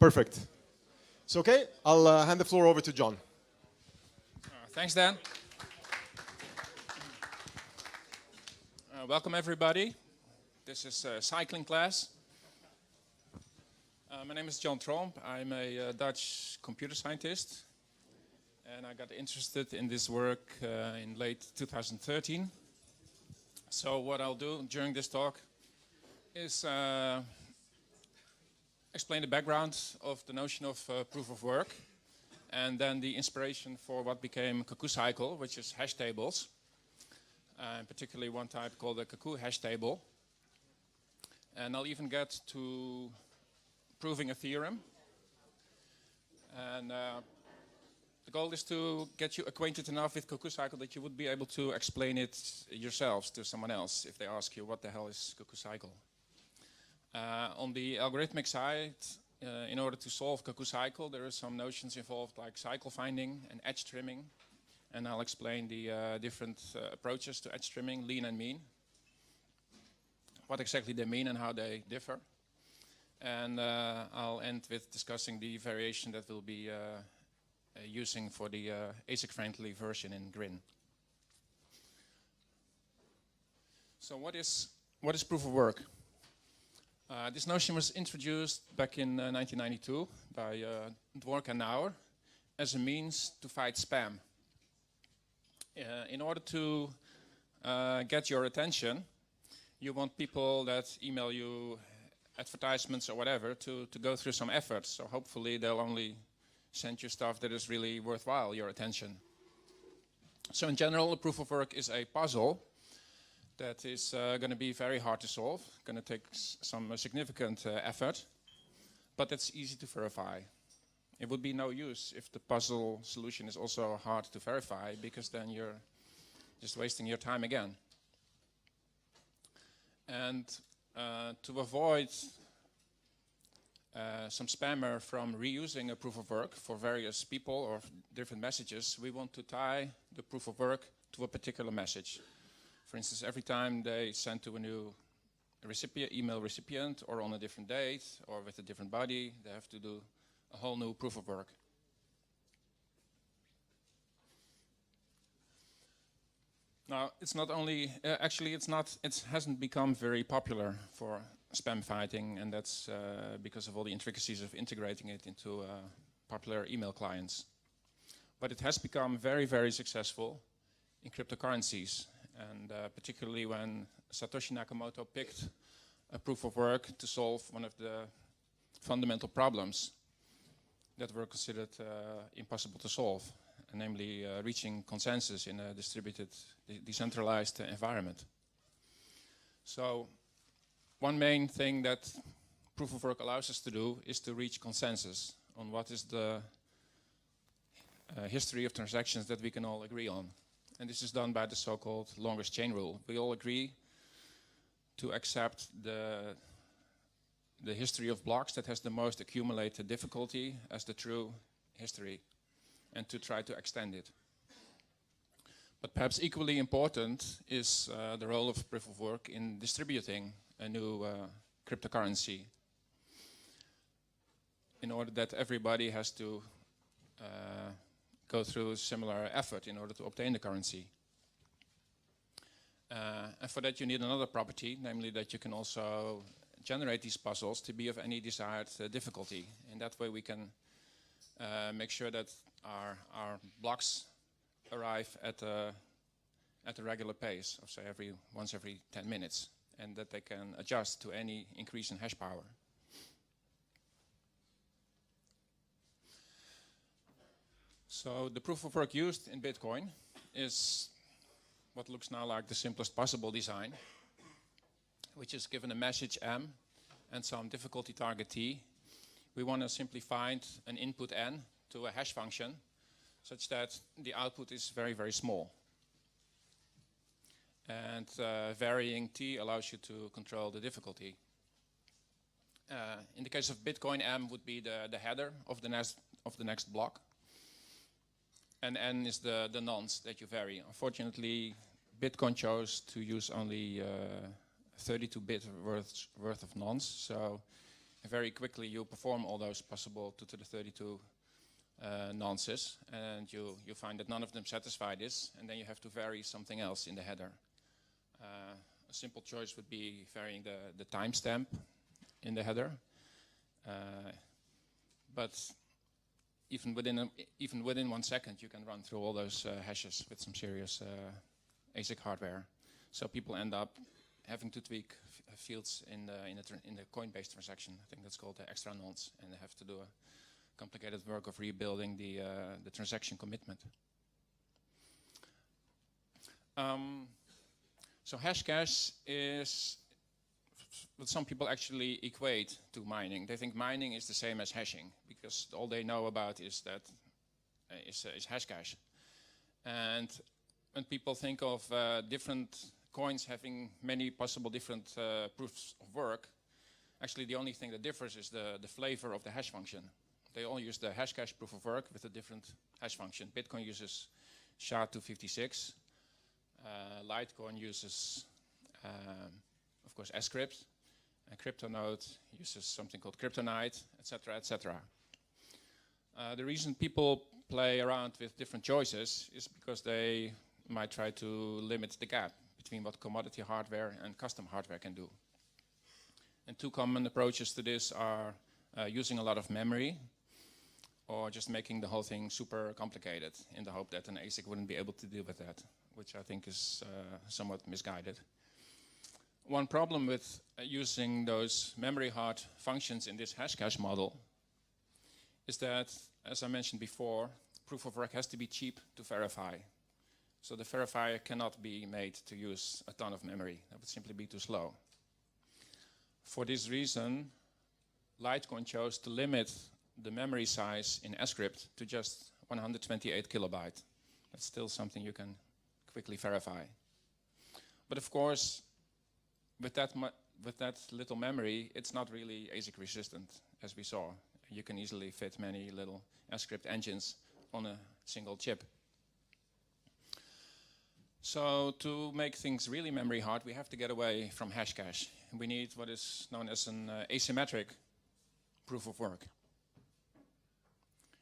Perfect. So, okay, I'll hand the floor over to John. Thanks, Dan. Welcome, everybody. This is a cycling class. My name is John Tromp. I'm a Dutch computer scientist. And I got interested in this work in late 2013. So what I'll do during this talk is explain the background of the notion of proof of work, and then the inspiration for what became Cuckoo Cycle, which is hash tables, and particularly one type called the Cuckoo hash table. And I'll even get to proving a theorem. And the goal is to get you acquainted enough with Cuckoo Cycle that you would be able to explain it yourselves to someone else if they ask you what the hell is Cuckoo Cycle. On the algorithmic side, in order to solve Cuckoo Cycle, there are some notions involved like cycle finding and edge trimming. And I'll explain the different approaches to edge trimming, lean and mean, what exactly they mean and how they differ. And I'll end with discussing the variation that we'll be using for the ASIC-friendly version in Grin. So what is proof of work? This notion was introduced back in 1992 by Dwork and Nauer as a means to fight spam. In order to get your attention, you want people that email you advertisements or whatever to go through some effort. So hopefully they'll only send you stuff that is really worthwhile your attention. So in general, a proof of work is a puzzle that is going to be very hard to solve, going to take some significant effort, but it's easy to verify. It would be no use if the puzzle solution is also hard to verify, because then you're just wasting your time again. And to avoid some spammer from reusing a proof of work for various people or different messages, we want to tie the proof of work to a particular message. For instance, every time they send to a new email recipient, or on a different date, or with a different body, they have to do a whole new proof of work. Now, it's not only, it hasn't become very popular for spam fighting, and that's because of all the intricacies of integrating it into popular email clients. But it has become very, very successful in cryptocurrencies, and particularly when Satoshi Nakamoto picked a proof of work to solve one of the fundamental problems that were considered impossible to solve, namely reaching consensus in a distributed, decentralized environment. So one main thing that proof of work allows us to do is to reach consensus on what is the history of transactions that we can all agree on. And this is done by the so-called longest chain rule. We all agree to accept the history of blocks that has the most accumulated difficulty as the true history, and to try to extend it. But perhaps equally important is the role of proof of work in distributing a new cryptocurrency, in order that everybody has to go through a similar effort in order to obtain the currency. And for that you need another property, namely that you can also generate these puzzles to be of any desired difficulty. In that way we can make sure that our blocks arrive at a regular pace of, say, once every 10 minutes, and that they can adjust to any increase in hash power. So the proof of work used in Bitcoin is what looks now like the simplest possible design, which is given a message M and some difficulty target T. We want to simply find an input N to a hash function such that the output is very, very small. And varying T allows you to control the difficulty. In the case of Bitcoin, M would be the header of the next block. And N is the nonce that you vary. Unfortunately, Bitcoin chose to use only 32-bit worth of nonce. So very quickly you perform all those possible 2 to the 32 nonces, and you find that none of them satisfy this, and then you have to vary something else in the header. A simple choice would be varying the timestamp in the header, but even within 1 second you can run through all those hashes with some serious ASIC hardware. So people end up having to tweak fields in the coin-based transaction. I think that's called the extra nonce, and they have to do a complicated work of rebuilding the transaction commitment. So Hashcash is what some people actually equate to mining. They think mining is the same as hashing because all they know about is that is Hashcash. And when people think of different coins having many possible different proofs of work, actually the only thing that differs is the flavor of the hash function. They all use the Hashcash proof of work with a different hash function. Bitcoin uses SHA-256. Litecoin uses, of course, Scrypt. And CryptoNode uses something called Kryptonite, etc., etc. The reason people play around with different choices is because they might try to limit the gap between what commodity hardware and custom hardware can do. And two common approaches to this are using a lot of memory or just making the whole thing super complicated in the hope that an ASIC wouldn't be able to deal with that, which I think is somewhat misguided. One problem with using those memory hard functions in this Hashcash model is that, as I mentioned before, proof of work has to be cheap to verify. So the verifier cannot be made to use a ton of memory. That would simply be too slow. For this reason, Litecoin chose to limit the memory size in Scrypt to just 128 kilobyte. That's still something you can quickly verify. But of course, with that little memory, it's not really ASIC resistant, as we saw. You can easily fit many little Scrypt engines on a single chip. So to make things really memory hard, we have to get away from Hashcash. We need what is known as an asymmetric proof of work.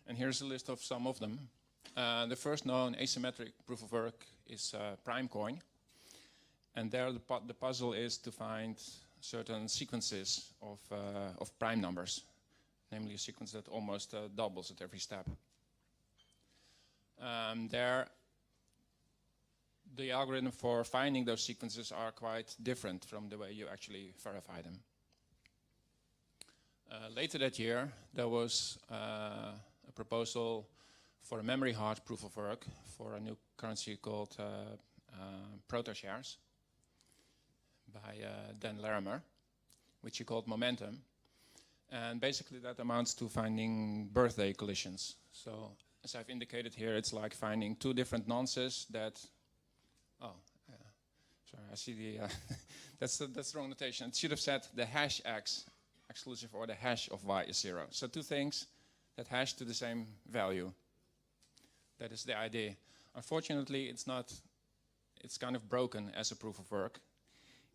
And here's a list of some of them. The first known asymmetric proof of work is Primecoin. And there the puzzle is to find certain sequences of prime numbers, namely a sequence that almost doubles at every step. There, the algorithm for finding those sequences are quite different from the way you actually verify them. Later that year, there was a proposal for a memory hard proof of work for a new currency called proto-shares by Dan Larimer, which he called Momentum. And basically that amounts to finding birthday collisions. So as I've indicated here, it's like finding two different nonces that, sorry, I see the, that's the wrong notation. It should have said the hash x exclusive or the hash of y is 0. So two things that hash to the same value. That is the idea. Unfortunately, it's not, it's kind of broken as a proof of work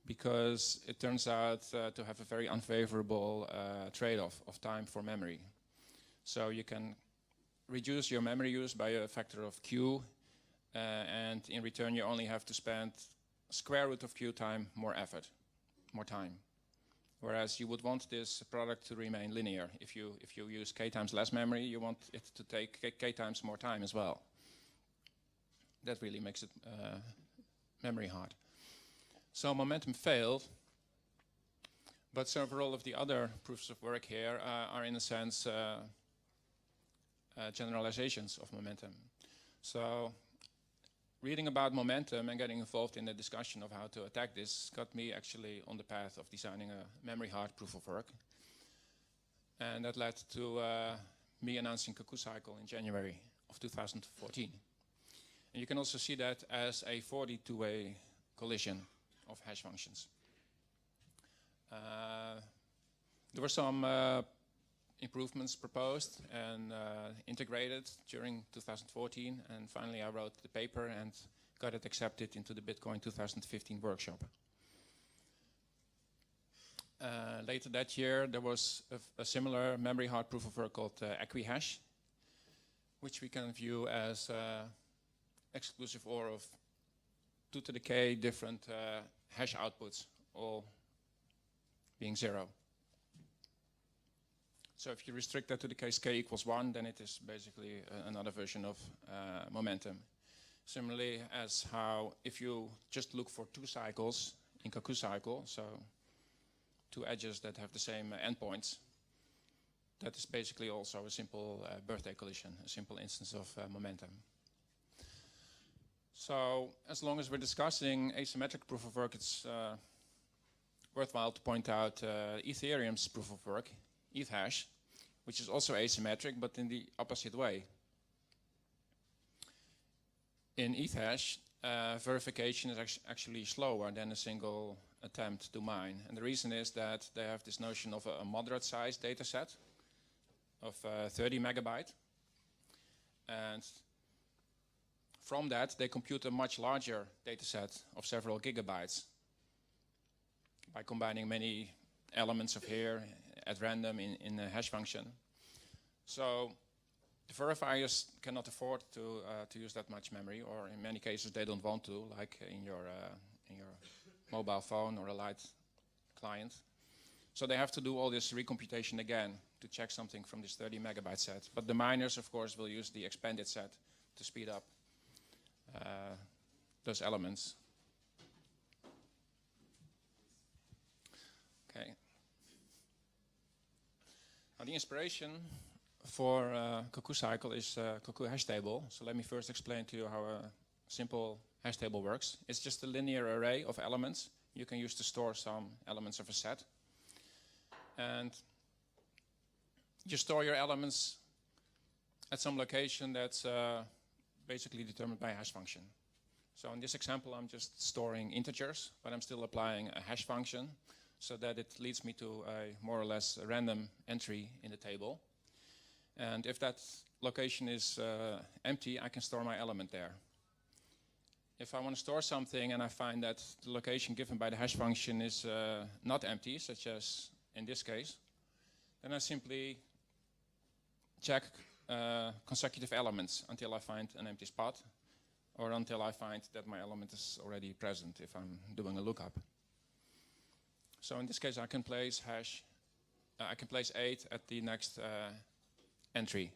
because it turns out to have a very unfavorable trade-off of time for memory. So you can reduce your memory use by a factor of q, and in return you only have to spend square root of q time more effort, more time. Whereas you would want this product to remain linear. If you use k times less memory, you want it to take k times more time as well. That really makes it memory hard. So Momentum failed, but several of the other proofs of work here are in a sense generalizations of Momentum. So reading about Momentum and getting involved in the discussion of how to attack this got me actually on the path of designing a memory hard proof of work. And that led to me announcing Cuckoo Cycle in January of 2014. And you can also see that as a 42-way collision of hash functions. There were some improvements proposed and integrated during 2014, and finally I wrote the paper and got it accepted into the Bitcoin 2015 workshop. later that year, there was a similar memory hard proof of work called Equihash, which we can view as exclusive OR of 2 to the k different hash outputs, all being 0. So if you restrict that to the case k equals 1, then it is basically another version of momentum. Similarly as how if you just look for 2 cycles in Cuckoo cycle, so 2 edges that have the same endpoints, that is basically also a simple birthday collision, a simple instance of momentum. So as long as we're discussing asymmetric proof of work, it's worthwhile to point out Ethereum's proof of work, ETHash, which is also asymmetric, but in the opposite way. In ETHash, verification is actually slower than a single attempt to mine. And the reason is that they have this notion of a moderate size data set of 30 megabyte. And from that, they compute a much larger data set of several gigabytes by combining many elements of here at random in a hash function. So the verifiers cannot afford to use that much memory, or in many cases they don't want to, like in your mobile phone or a light client. So they have to do all this recomputation again to check something from this 30 megabyte set. But the miners, of course, will use the expanded set to speed up those elements. Okay. Now the inspiration for Cuckoo cycle is Cuckoo hash table. So let me first explain to you how a simple hash table works. It's just a linear array of elements you can use to store some elements of a set. And you store your elements at some location that's basically determined by a hash function. So in this example, I'm just storing integers, but I'm still applying a hash function so that it leads me to a more or less a random entry in the table. And if that location is empty, I can store my element there. If I want to store something and I find that the location given by the hash function is not empty, such as in this case, then I simply check consecutive elements until I find an empty spot, or until I find that my element is already present if I'm doing a lookup. So in this case, I can place I can place 8 at the next entry.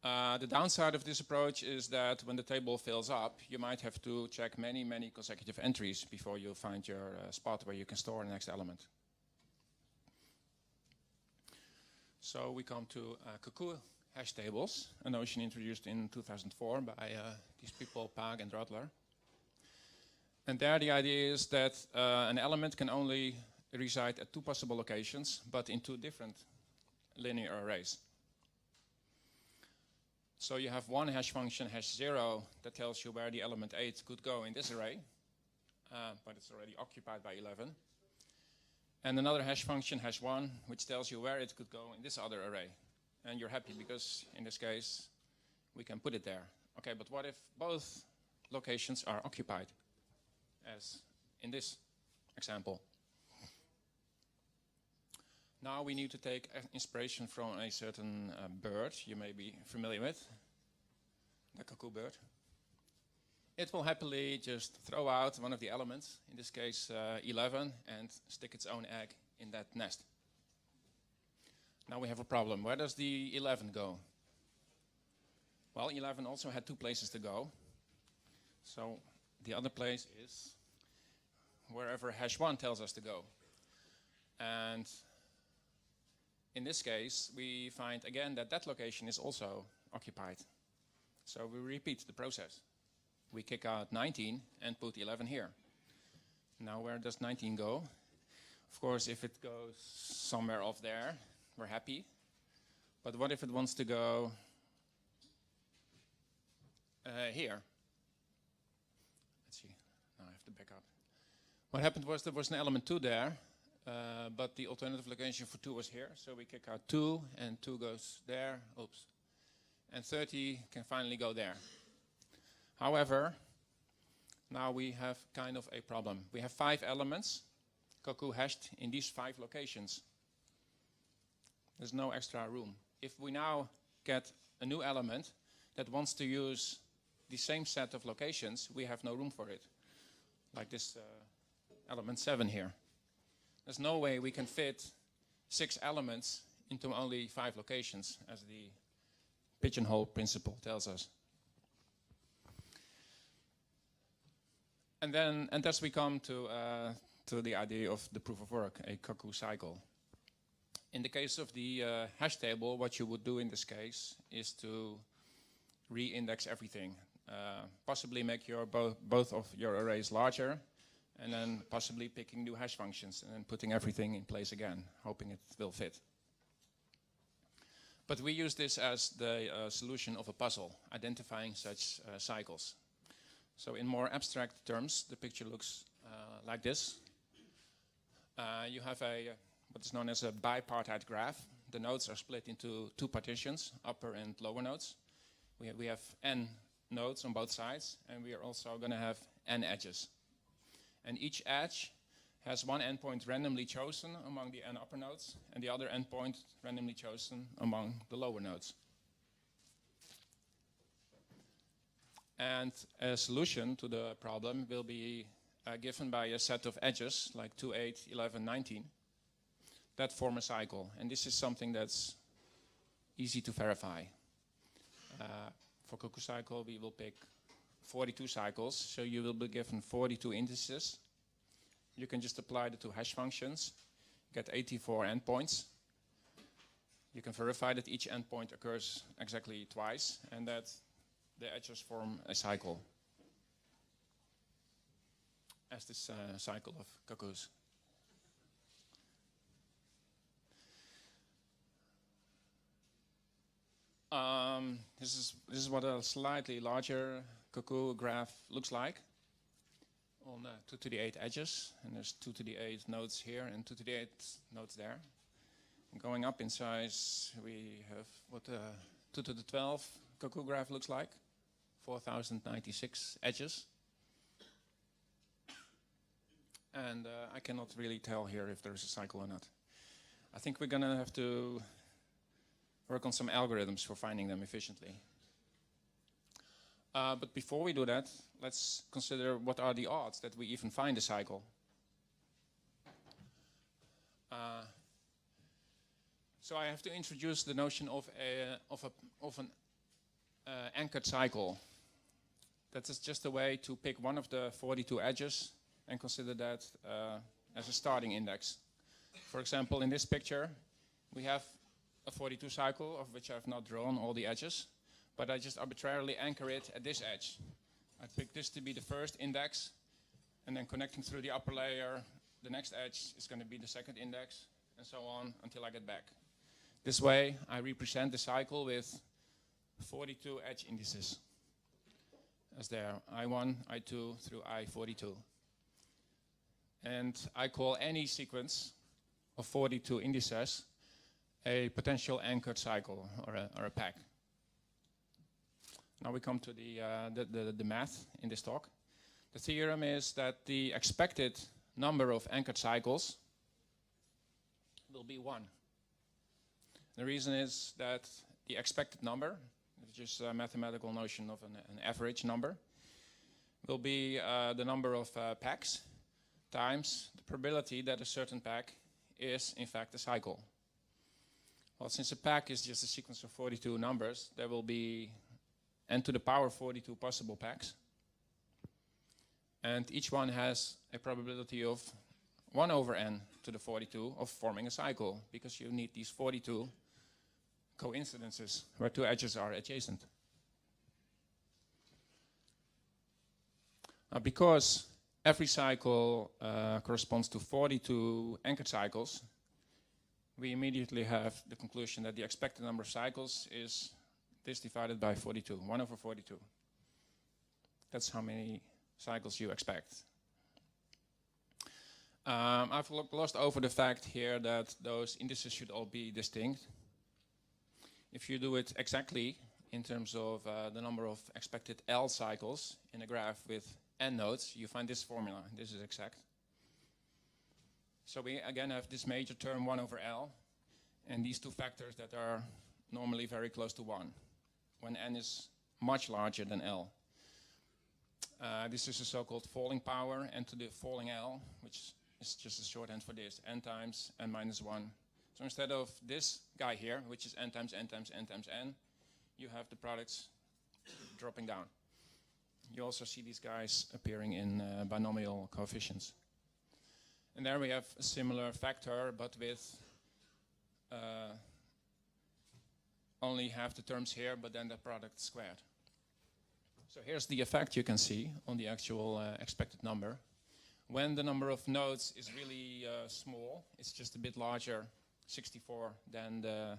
The downside of this approach is that when the table fills up, you might have to check many, many consecutive entries before you find your spot where you can store the next element. So we come to Cuckoo hash tables, a notion introduced in 2004 by these people, POW and Rodler. And there the idea is that an element can only reside at 2 possible locations, but in 2 different linear arrays. So you have one hash function, hash0, that tells you where the element 8 could go in this array, but it's already occupied by 11. And another hash function, hash1, which tells you where it could go in this other array. And you're happy because, in this case, we can put it there. Okay, but what if both locations are occupied, as in this example? Now we need to take inspiration from a certain bird you may be familiar with, the cuckoo bird. It will happily just throw out one of the elements, in this case 11, and stick its own egg in that nest. Now we have a problem. Where does the 11 go? Well, 11 also had 2 places to go. So the other place is wherever hash1 tells us to go. And in this case, we find again that that location is also occupied. So we repeat the process. We kick out 19 and put 11 here. Now where does 19 go? Of course, if it goes somewhere off there, we're happy. But what if it wants to go here? Let's see. Now I have to back up. What happened was there was an element 2 there, but the alternative location for 2 was here. So we kick out 2, and 2 goes there. Oops. And 30 can finally go there. However, now we have kind of a problem. We have 5 elements, Cuckoo hashed in these 5 locations. There's no extra room. If we now get a new element that wants to use the same set of locations, we have no room for it. Like this element 7 here. There's no way we can fit 6 elements into only 5 locations, as the pigeonhole principle tells us. And thus we come to the idea of the proof of work, a Cuckoo cycle. In the case of the hash table, what you would do in this case is to re-index everything. Possibly make your both of your arrays larger, and then possibly picking new hash functions and then putting everything in place again, hoping it will fit. But we use this as the solution of a puzzle, identifying such cycles. So in more abstract terms, the picture looks like this. You have what is known as a bipartite graph. The nodes are split into 2 partitions, upper and lower nodes. We have n nodes on both sides, and we are also going to have n edges. And each edge has one endpoint randomly chosen among the n upper nodes, and the other endpoint randomly chosen among the lower nodes. And a solution to the problem will be given by a set of edges, like 2, 8, 11, 19, that form a cycle. And this is something that's easy to verify. For Cuckoo cycle, we will pick 42 cycles, so you will be given 42 indices. You can just apply the 2 hash functions, get 84 endpoints. You can verify that each endpoint occurs exactly twice, and that the edges form a cycle, as this cycle of Cuckoos. This is what a slightly larger Cuckoo graph looks like. On 2 to the 8 edges, and there's 2 to the 8 nodes here and 2 to the 8 nodes there. And going up in size, we have what 2 to the 12 Cuckoo graph looks like, 4096 edges. And I cannot really tell here if there's a cycle or not. I think we're going to have to work on some algorithms for finding them efficiently. But before we do that, let's consider what are the odds that we even find a cycle. So I have to introduce the notion of an anchored cycle. That is just a way to pick one of the 42 edges and consider that as a starting index. For example, in this picture, we have a 42 cycle, of which I've not drawn all the edges, but I just arbitrarily anchor it at this edge. I pick this to be the first index, and then connecting through the upper layer, the next edge is going to be the second index, and so on until I get back. This way, I represent the cycle with 42 edge indices, as there, I1, I2 through I42. And I call any sequence of 42 indices a potential anchored cycle, or a pack. Now we come to the math in this talk. The theorem is that the expected number of anchored cycles will be 1. The reason is that the expected number, which is a mathematical notion of an average number, will be the number of packs times the probability that a certain pack is in fact a cycle. Well, since a pack is just a sequence of 42 numbers, there will be n to the power 42 possible packs. And each one has a probability of 1 over n to the 42 of forming a cycle, because you need these 42 coincidences where 2 edges are adjacent. Because every cycle corresponds to 42 anchored cycles, we immediately have the conclusion that the expected number of cycles is this divided by 42, 1 over 42. That's how many cycles you expect. I've glossed over the fact here that those indices should all be distinct. If you do it exactly in terms of the number of expected L cycles in a graph with n nodes, you find this formula. This is exact. So we again have this major term 1 over L, and these two factors that are normally very close to 1, when n is much larger than L. This is a so-called falling power, n to the falling L, which is just a shorthand for this, n times n minus 1. So instead of this guy here, which is n times n times n times n, you have the products dropping down. You also see these guys appearing in binomial coefficients. And there we have a similar factor, but with only half the terms here, but then the product squared. So here's the effect you can see on the actual expected number. When the number of nodes is really small, it's just a bit larger, 64, than the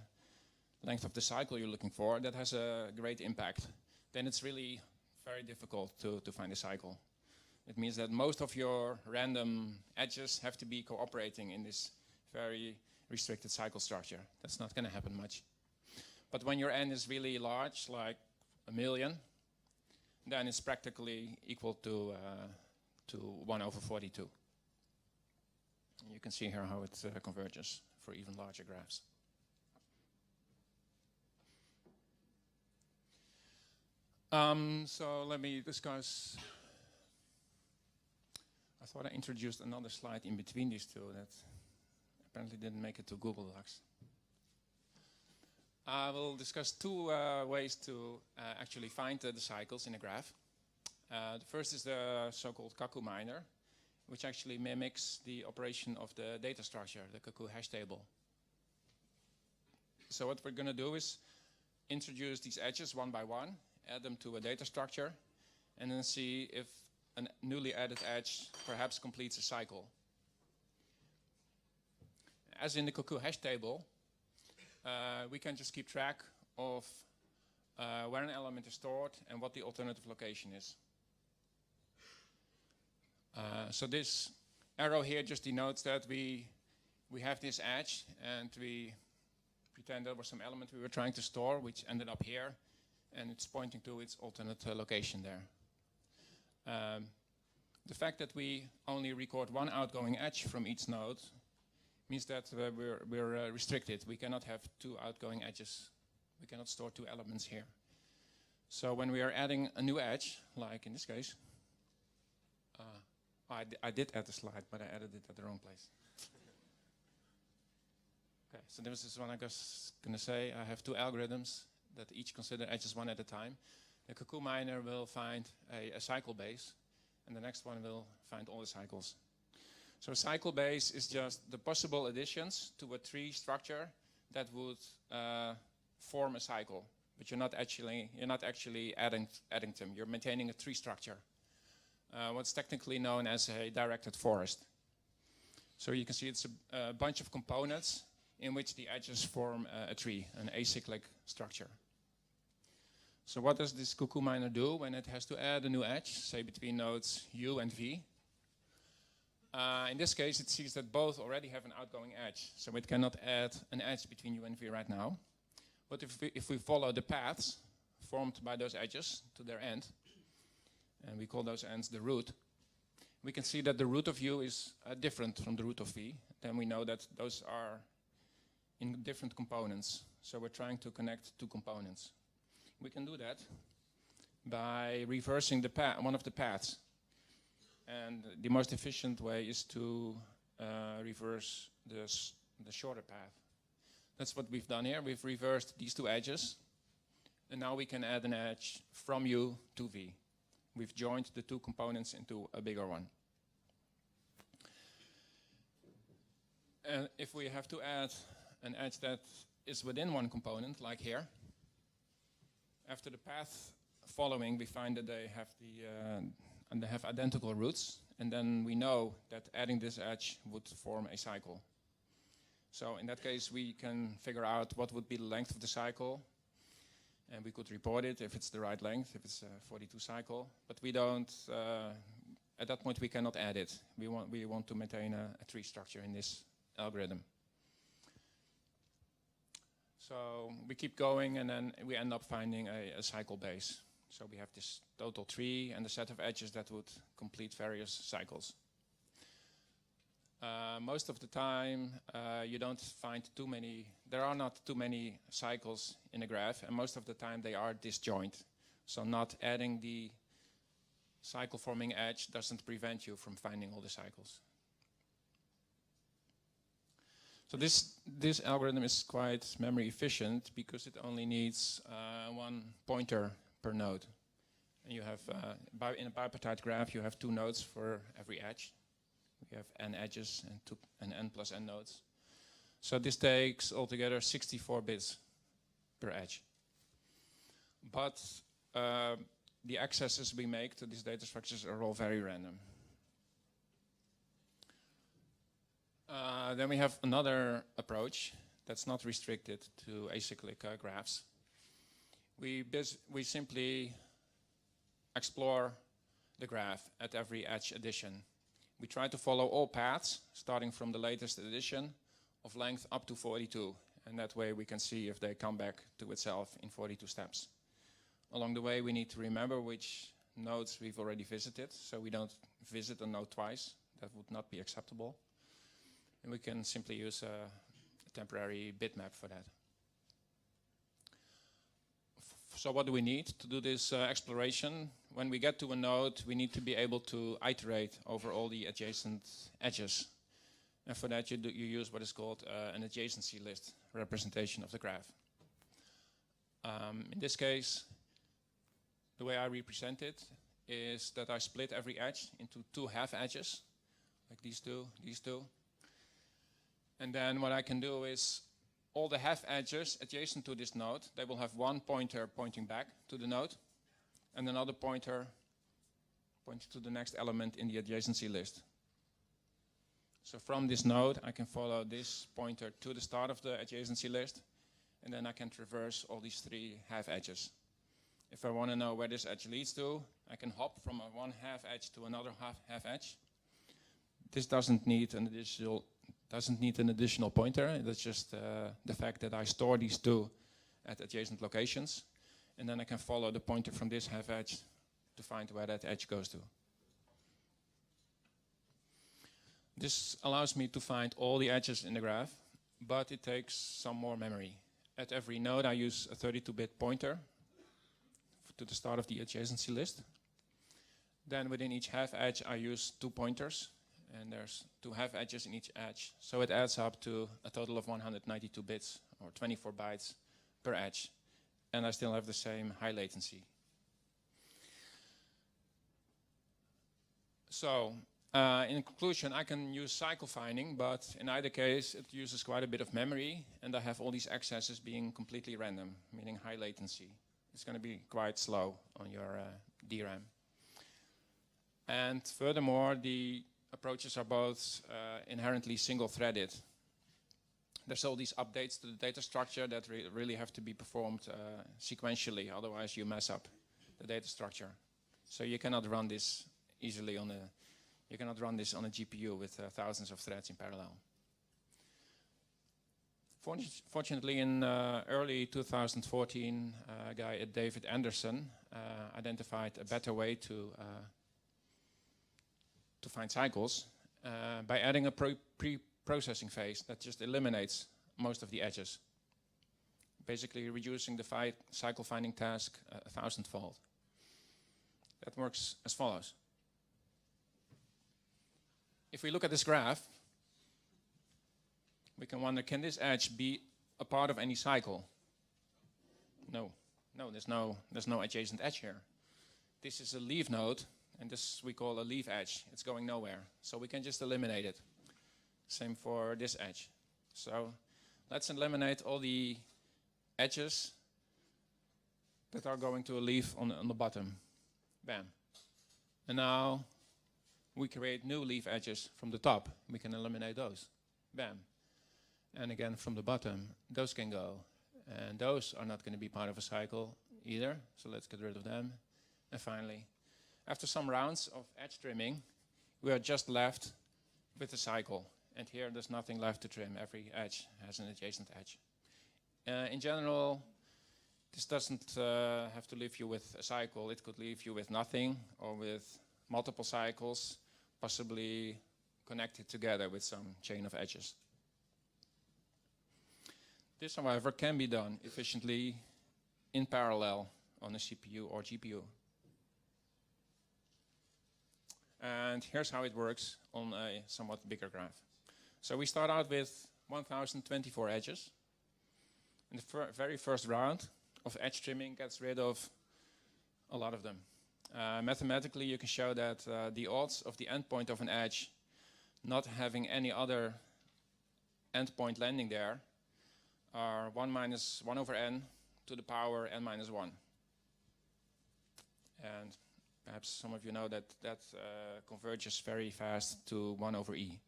length of the cycle you're looking for, that has a great impact. Then it's really very difficult to find a cycle. It means that most of your random edges have to be cooperating in this very restricted cycle structure. That's not going to happen much. But when your n is really large, like 1 million, then it's practically equal to 1 over 42. You can see here how it converges for even larger graphs. So let me discuss. I thought I introduced another slide in between these two that apparently didn't make it to Google Docs. I will discuss two ways to actually find the cycles in a graph. The first is the so-called Cuckoo miner, which actually mimics the operation of the data structure, the Cuckoo hash table. So what we're going to do is introduce these edges one by one, add them to a data structure, and then see if a newly added edge perhaps completes a cycle. As in the Cuckoo hash table, we can just keep track of where an element is stored and what the alternative location is. So this arrow here just denotes that we have this edge, and we pretend there was some element we were trying to store, which ended up here, and it's pointing to its alternate location there. The fact that we only record one outgoing edge from each node means that we're restricted. We cannot have two outgoing edges. We cannot store two elements here. So when we are adding a new edge, like in this case, I did add a slide, but I added it at the wrong place. Okay, so this is what I was going to say. I have two algorithms that each consider edges one at a time. The Cuckoo miner will find a cycle base, and the next one will find all the cycles. So a cycle base is just the possible additions to a tree structure that would form a cycle, but you're not actually adding them. You're maintaining a tree structure. What's technically known as a directed forest. So you can see it's a bunch of components in which the edges form a tree, an acyclic structure. So what does this Cuckoo miner do when it has to add a new edge, say between nodes U and V? In this case, it sees that both already have an outgoing edge, so it cannot add an edge between U and V right now. But if we follow the paths formed by those edges to their end, and we call those ends the root, we can see that the root of U is different from the root of V. Then we know that those are in different components. So we're trying to connect two components. We can do that by reversing one of the paths. And the most efficient way is to reverse the shorter path. That's what we've done here. We've reversed these two edges. And now we can add an edge from U to V. We've joined the two components into a bigger one. And if we have to add an edge that is within one component, like here, after the path following, we find that they have identical roots, and then we know that adding this edge would form a cycle. So in that case, we can figure out what would be the length of the cycle, and we could report it if it's the right length, if it's a 42 cycle. But we don't. At that point, we cannot add it. We want to maintain a tree structure in this algorithm. So we keep going, and then we end up finding a cycle base. So we have this total tree and a set of edges that would complete various cycles. Most of the time, you don't find too many, there are not too many cycles in a graph, and most of the time they are disjoint. So not adding the cycle forming edge doesn't prevent you from finding all the cycles. So this algorithm is quite memory efficient because it only needs one pointer per node. And you have, in a bipartite graph, you have 2 nodes for every edge. We have n edges and n plus n nodes. So this takes altogether 64 bits per edge. But the accesses we make to these data structures are all very random. Then we have another approach that's not restricted to acyclic graphs. We simply explore the graph at every edge addition. We try to follow all paths, starting from the latest addition of length up to 42. And that way we can see if they come back to itself in 42 steps. Along the way, we need to remember which nodes we've already visited, so we don't visit a node twice. That would not be acceptable. And we can simply use a temporary bitmap for that. So what do we need to do this exploration? When we get to a node, we need to be able to iterate over all the adjacent edges. And for that, you use what is called an adjacency list representation of the graph. In this case, the way I represent it is that I split every edge into 2 half edges, like these two. And then what I can do is all the half edges adjacent to this node, they will have one pointer pointing back to the node and another pointer pointing to the next element in the adjacency list. So from this node, I can follow this pointer to the start of the adjacency list, and then I can traverse all these 3 half edges. If I want to know where this edge leads to, I can hop from one half edge to another half edge. This doesn't need an additional pointer. That's just the fact that I store these 2 at adjacent locations, and then I can follow the pointer from this half edge to find where that edge goes to. This allows me to find all the edges in the graph, but it takes some more memory. At every node, I use a 32-bit pointer to the start of the adjacency list. Then within each half edge, I use 2 pointers, and there's 2 half edges in each edge. So it adds up to a total of 192 bits, or 24 bytes per edge. And I still have the same high latency. So, in conclusion, I can use cycle finding, but in either case, it uses quite a bit of memory, and I have all these accesses being completely random, meaning high latency. It's going to be quite slow on your DRAM. And furthermore, the approaches are both inherently single-threaded. There's all these updates to the data structure that really have to be performed sequentially, otherwise you mess up the data structure. So you cannot run this easily on a GPU with thousands of threads in parallel. Fortunately, in early 2014, a guy, David Anderson, identified a better way to find cycles by adding a pre-processing phase that just eliminates most of the edges, basically reducing the cycle finding task 1,000-fold. That works as follows. If we look at this graph, we can wonder, can this edge be a part of any cycle? No, there's no adjacent edge here. This is a leaf node, and this we call a leaf edge. It's going nowhere, so we can just eliminate it. Same for this edge. So let's eliminate all the edges that are going to a leaf on the bottom. Bam. And now we create new leaf edges from the top. We can eliminate those. Bam. And again from the bottom, those can go. And those are not going to be part of a cycle either, so let's get rid of them. And finally, after some rounds of edge trimming, we are just left with a cycle. And here there's nothing left to trim. Every edge has an adjacent edge. In general, This doesn't have to leave you with a cycle. It could leave you with nothing or with multiple cycles, possibly connected together with some chain of edges. This, however, can be done efficiently in parallel on a CPU or GPU. And here's how it works on a somewhat bigger graph. So we start out with 1024 edges. In the very first round of edge trimming gets rid of a lot of them. Mathematically, you can show that the odds of the endpoint of an edge not having any other endpoint landing there are 1 minus 1 over n to the power n minus 1. And perhaps some of you know that that converges very fast to 1 over e.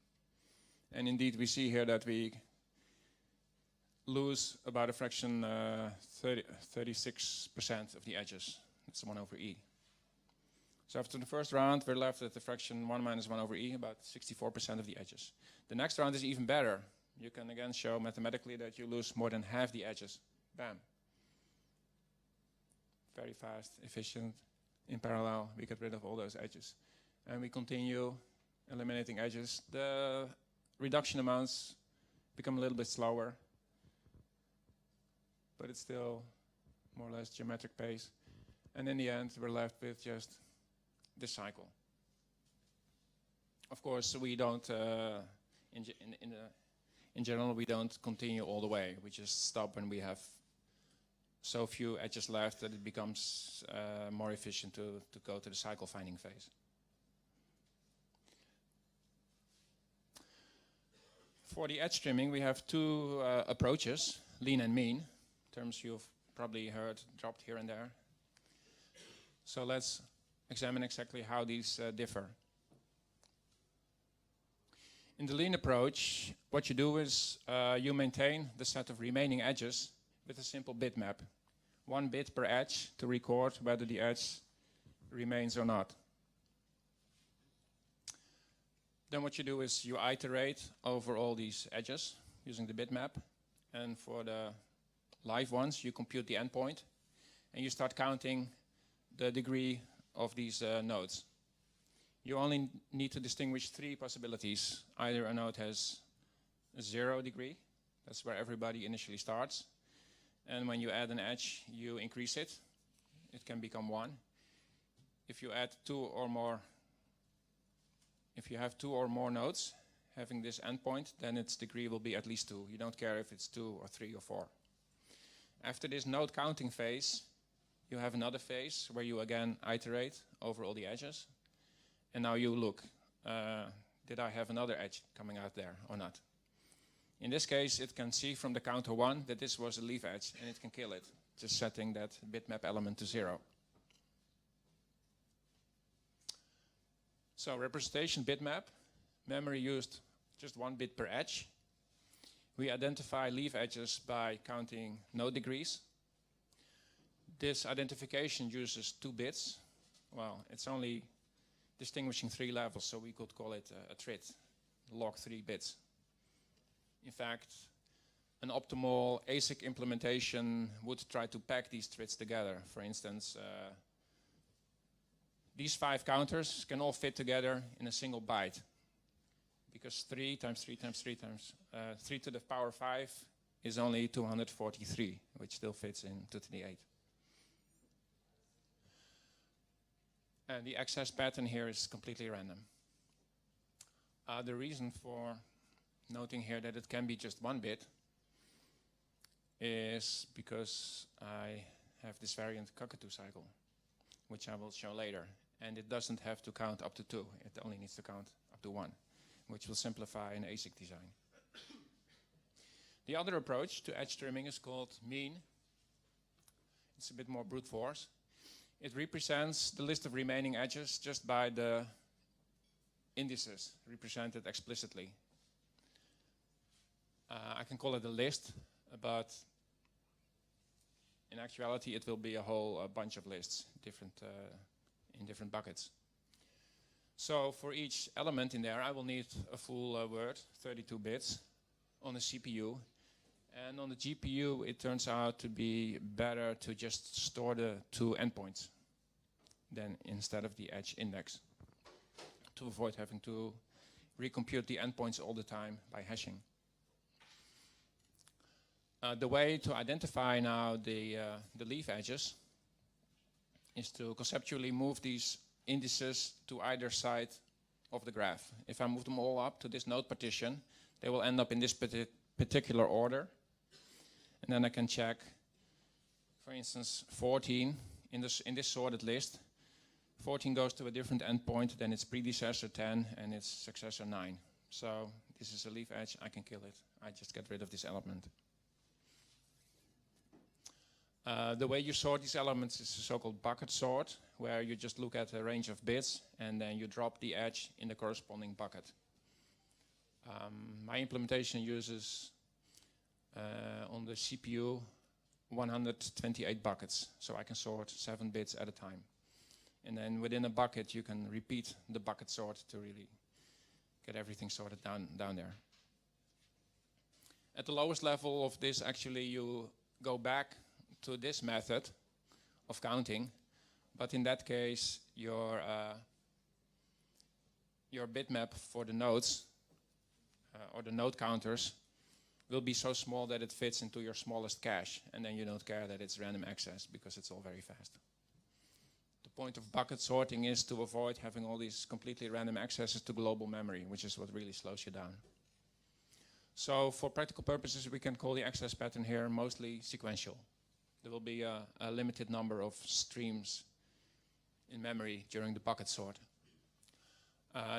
And indeed, we see here that we lose about a fraction 36% of the edges. That's 1 over e. So after the first round, we're left with the fraction 1 minus 1 over e, about 64% of the edges. The next round is even better. You can again show mathematically that you lose more than half the edges. Bam. Very fast, efficient. In parallel, we get rid of all those edges. And we continue eliminating edges. The reduction amounts become a little bit slower, but it's still more or less geometric pace. And in the end, we're left with just this cycle. Of course, we don't, in general, we don't continue all the way. We just stop when we have so few edges left that it becomes more efficient to go to the cycle finding phase. For the edge trimming, we have two approaches, lean and mean, terms you've probably heard dropped here and there. So let's examine exactly how these differ. In the lean approach, what you do is you maintain the set of remaining edges with a simple bitmap. 1 bit per edge to record whether the edge remains or not. Then what you do is you iterate over all these edges using the bitmap. And for the live ones, you compute the endpoint. And you start counting the degree of these nodes. You only need to distinguish 3 possibilities. Either a node has a 0 degree. That's where everybody initially starts. And when you add an edge, you increase it. It can become 1. If you add 2 or more, if you have 2 or more nodes having this endpoint, then its degree will be at least 2. You don't care if it's 2 or 3 or 4. After this node counting phase, you have another phase where you again iterate over all the edges. And now you look, did I have another edge coming out there or not? In this case, it can see from the counter 1 that this was a leaf edge, and it can kill it, just setting that bitmap element to 0. So representation bitmap, memory used just 1 bit per edge. We identify leaf edges by counting node degrees. This identification uses 2 bits. Well, it's only distinguishing 3 levels, so we could call it a trit, log 3 bits. In fact, an optimal ASIC implementation would try to pack these trits together. For instance, these 5 counters can all fit together in a single byte, because 3 times 3 times 3 times 3 to the power 5 is only 243, which still fits in 2 to the 8. And the access pattern here is completely random. The reason for noting here that it can be just 1 bit is because I have this variant Cuckoo cycle, which I will show later. And it doesn't have to count up to 2. It only needs to count up to 1, which will simplify an ASIC design. The other approach to edge trimming is called mean. It's a bit more brute force. It represents the list of remaining edges just by the indices represented explicitly. I can call it a list, but in actuality it will be a whole bunch of lists, in different buckets. So for each element in there, I will need a full word, 32 bits, on a CPU, And on the GPU, it turns out to be better to just store the two endpoints than instead of the edge index, to avoid having to recompute the endpoints all the time by hashing. The way to identify now the leaf edges is to conceptually move these indices to either side of the graph. If I move them all up to this node partition, they will end up in this particular order. And then I can check, for instance, 14 in this sorted list. 14 goes to a different endpoint than its predecessor 10 and its successor 9. So this is a leaf edge, I can kill it. I just get rid of this element. The way you sort these elements is a so-called bucket sort, where you just look at a range of bits and then you drop the edge in the corresponding bucket. My implementation uses on the CPU 128 buckets, so I can sort 7 bits at a time. And then within a bucket you can repeat the bucket sort to really get everything sorted down there. At the lowest level of this, actually you go back to this method of counting, but in that case your bitmap for the nodes or the node counters will be so small that it fits into your smallest cache, and then you don't care that it's random access because it's all very fast. The point of bucket sorting is to avoid having all these completely random accesses to global memory, which is what really slows you down. So for practical purposes, we can call the access pattern here mostly sequential. There will be a limited number of streams in memory during the bucket sort.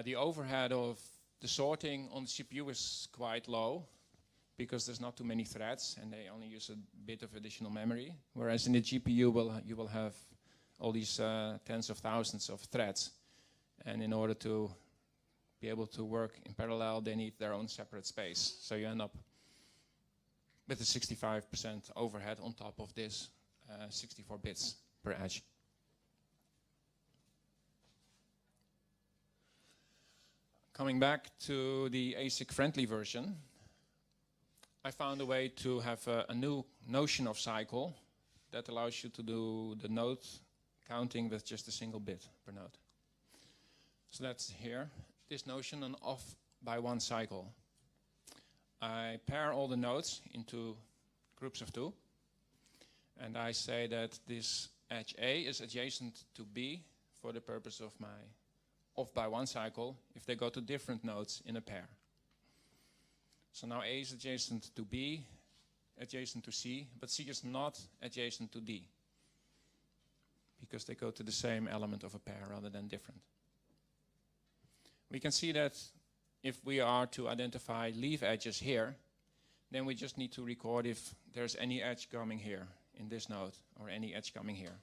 The overhead of the sorting on the CPU is quite low because there's not too many threads and they only use a bit of additional memory. Whereas in the GPU, you will have all these tens of thousands of threads. And in order to be able to work in parallel, they need their own separate space. So you end up with a 65% overhead on top of this 64 bits per edge. Coming back to the ASIC-friendly version, I found a way to have a new notion of cycle that allows you to do the node counting with just a single bit per node. So that's here, this notion, an off by one cycle. I pair all the nodes into groups of 2, and I say that this edge A is adjacent to B for the purpose of my off by one cycle if they go to different nodes in a pair. So now A is adjacent to B, adjacent to C, but C is not adjacent to D because they go to the same element of a pair rather than different. We can see that if we are to identify leaf edges here, then we just need to record if there's any edge coming here in this node or any edge coming here.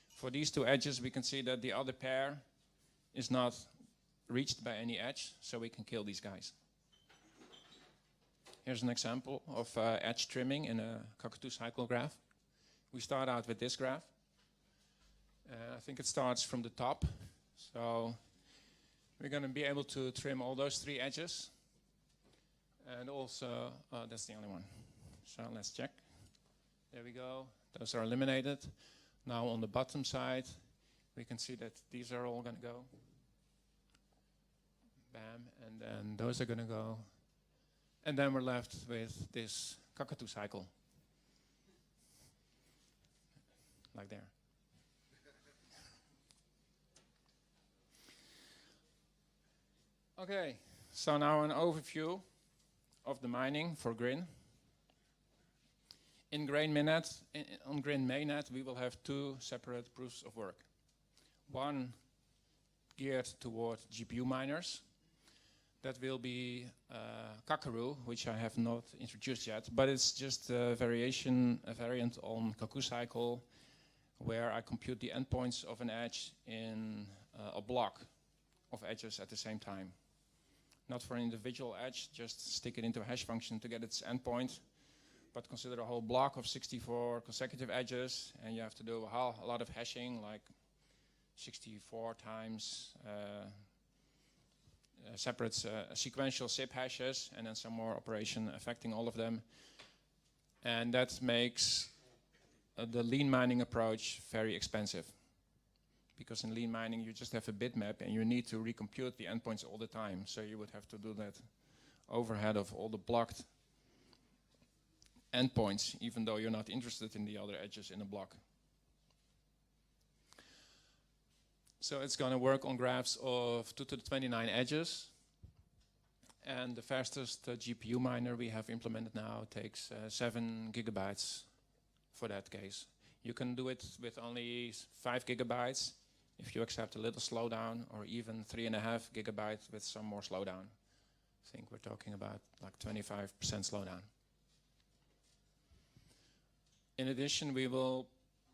For these 2 edges, we can see that the other pair is not reached by any edge, so we can kill these guys. Here's an example of edge trimming in a Cuckoo cycle graph. We start out with this graph. I think it starts from the top, so we're going to be able to trim all those 3 edges. And also, that's the only one. So let's check. There we go. Those are eliminated. Now on the bottom side, we can see that these are all going to go. Bam. And then those are going to go. And then we're left with this Cuckoo cycle. Like there. Okay, so now an overview of the mining for Grin. In Grin mainnet, on Grin mainnet, we will have 2 separate proofs of work. One geared toward GPU miners. That will be Cuckoo, which I have not introduced yet, but it's just a variant on Cuckoo cycle, where I compute the endpoints of an edge in a block of edges at the same time. Not for an individual edge, just stick it into a hash function to get its endpoint, but consider a whole block of 64 consecutive edges, and you have to do a lot of hashing, like 64 times separate sequential SIP hashes, and then some more operation affecting all of them And that makes the lean mining approach very expensive. Because in lean mining, you just have a bitmap and you need to recompute the endpoints all the time. So you would have to do that overhead of all the blocked endpoints, even though you're not interested in the other edges in a block. So it's going to work on graphs of 2 to the 29 edges. And the fastest GPU miner we have implemented now takes 7 gigabytes for that case. You can do it with only 5 gigabytes if you accept a little slowdown, or even 3.5 gigabytes with some more slowdown. I think we're talking about like 25% slowdown. In addition, we will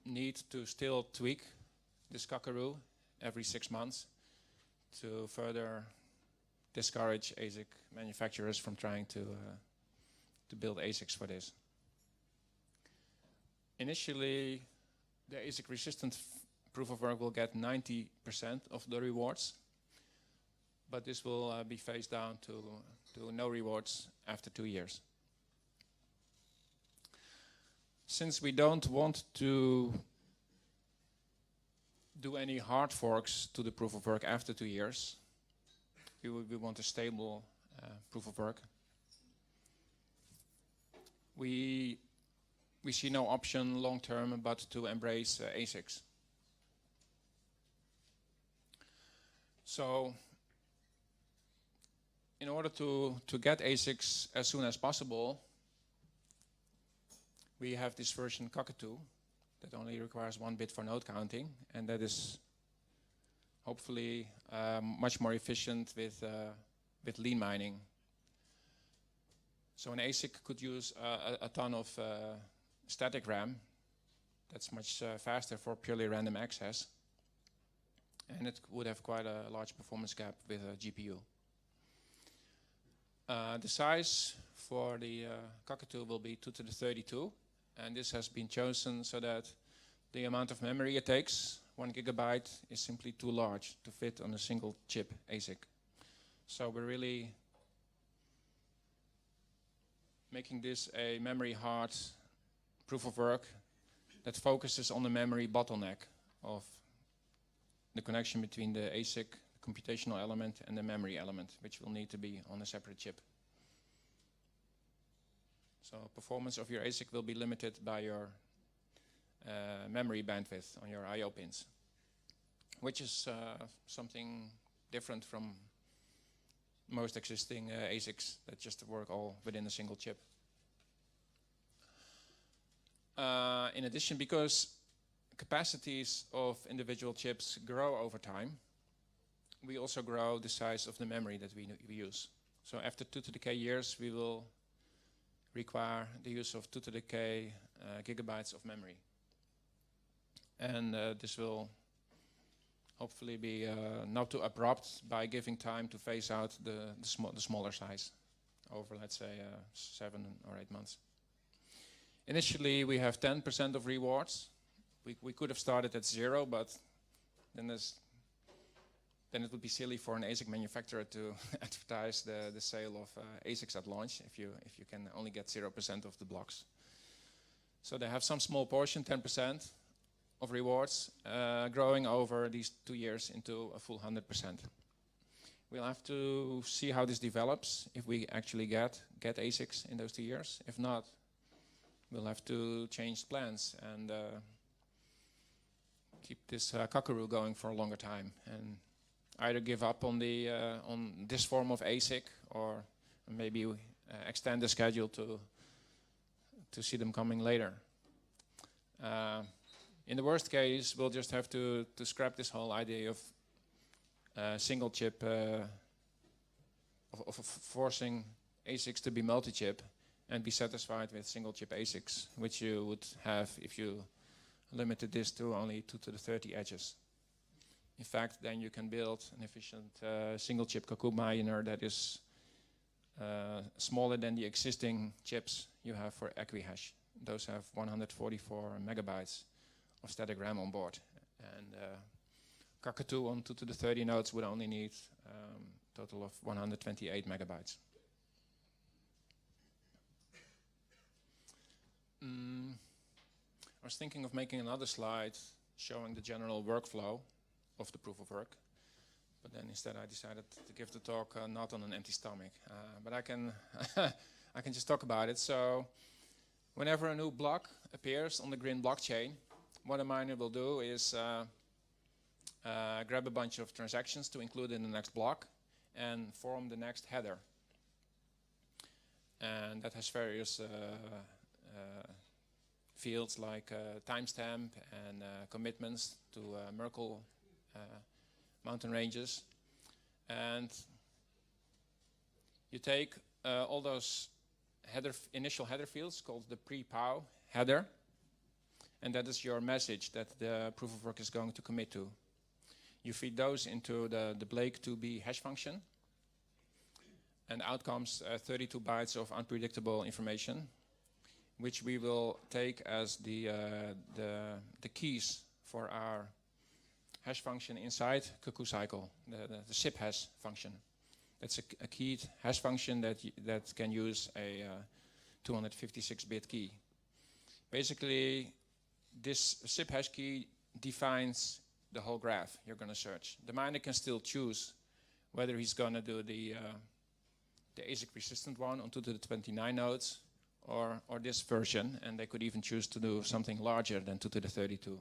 need to still tweak this Cuckoo every 6 months to further discourage ASIC manufacturers from trying to build ASICs for this. Initially, the ASIC resistant proof of work will get 90% of the rewards, but this will be phased down to no rewards after 2 years. Since we don't want to do any hard forks to the proof of work after 2 years, we want a stable proof of work. We see no option long term but to embrace ASICs. So in order to get ASICs as soon as possible, we have this version Cuckoo that only requires 1 bit for node counting, and that is hopefully much more efficient with lean mining. So an ASIC could use a ton of static RAM. That's much faster for purely random access. And it would have quite a large performance gap with a GPU. The size for the Cuckoo will be 2 to the 32. And this has been chosen so that the amount of memory it takes, 1 gigabyte, is simply too large to fit on a single chip ASIC. So we're really making this a memory hard proof of work that focuses on the memory bottleneck of the connection between the ASIC computational element and the memory element, which will need to be on a separate chip. So performance of your ASIC will be limited by your memory bandwidth on your I/O pins, which is something different from most existing ASICs that just work all within a single chip. In addition, because capacities of individual chips grow over time, we also grow the size of the memory that we use. So after 2 to the k years, we will require the use of 2 to the k gigabytes of memory. And this will hopefully be not too abrupt by giving time to phase out the smaller size over, let's say, 7 or 8 months. Initially, we have 10% of rewards. We could have started at 0, but then it would be silly for an ASIC manufacturer to advertise the sale of ASICs at launch if you can only get 0% of the blocks. So they have some small portion, 10% of rewards, growing over these 2 years into a full 100%. We'll have to see how this develops, if we actually get ASICs in those 2 years. If not, we'll have to change plans and keep this Cuckoo going for a longer time, and either give up on this form of ASIC, or maybe extend the schedule to see them coming later. In the worst case, we'll just have to scrap this whole idea of single chip, of forcing ASICs to be multi-chip, and be satisfied with single chip ASICs, which you would have if you limited this to only 2 to the 30 edges. In fact, then you can build an efficient single chip Cuckoo miner that is smaller than the existing chips you have for Equihash. Those have 144 megabytes of static RAM on board. And Cuckoo on 2 to the 30 nodes would only need a total of 128 megabytes. I was thinking of making another slide showing the general workflow of the proof of work, but then instead I decided to give the talk not on an empty stomach. But I can I can just talk about it. So whenever a new block appears on the Grin blockchain, what a miner will do is grab a bunch of transactions to include in the next block and form the next header. And that has various fields like timestamp and commitments to Merkle mountain ranges. And you take all those initial header fields called the pre-POW header, and that is your message that the proof of work is going to commit to. You feed those into the Blake2b hash function, and out comes 32 bytes of unpredictable information, which we will take as the keys for our hash function inside Cuckoo Cycle, the SIP hash function. That's a keyed hash function that can use a 256-bit key. Basically, this SIP hash key defines the whole graph you're going to search. The miner can still choose whether he's going to do the ASIC resistant one on 2 to the 29 nodes or this version, and they could even choose to do something larger than 2 to the 32.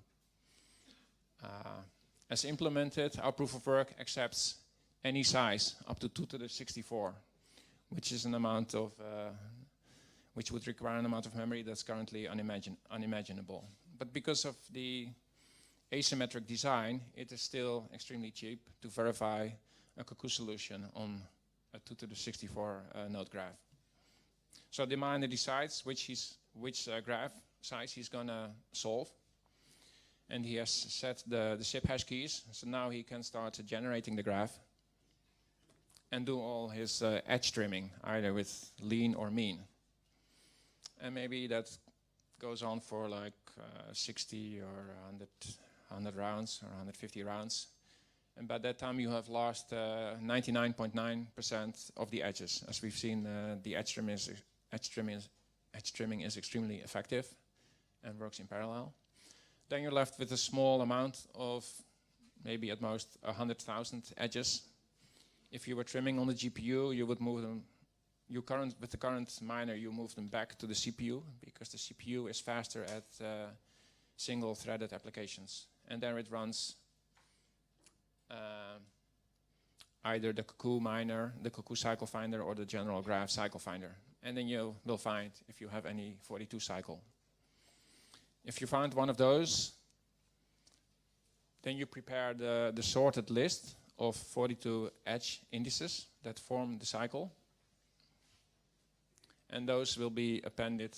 As implemented, our proof of work accepts any size up to 2 to the 64, which is an amount of which would require an amount of memory that's currently unimaginable. But because of the asymmetric design, it is still extremely cheap to verify a Cuckoo solution on a 2 to the 64 node graph. So the miner decides which graph size he's going to solve, and he has set the SIP hash keys. So now he can start generating the graph and do all his edge trimming, either with lean or mean. And maybe that goes on for like 60 or 100 rounds or 150 rounds. And by that time you have lost 99.9% of the edges. As we've seen, the edge trimming is extremely effective and works in parallel. Then you're left with a small amount of maybe at most 100,000 edges. If you were trimming on the GPU, you would move them. With the current miner, you move them back to the CPU because the CPU is faster at single-threaded applications, and there it runs either the Cuckoo miner, the Cuckoo cycle finder, or the general graph cycle finder, and then you will find if you have any 42 cycle. If you found one of those, then you prepare the sorted list of 42 edge indices that form the cycle, and those will be appended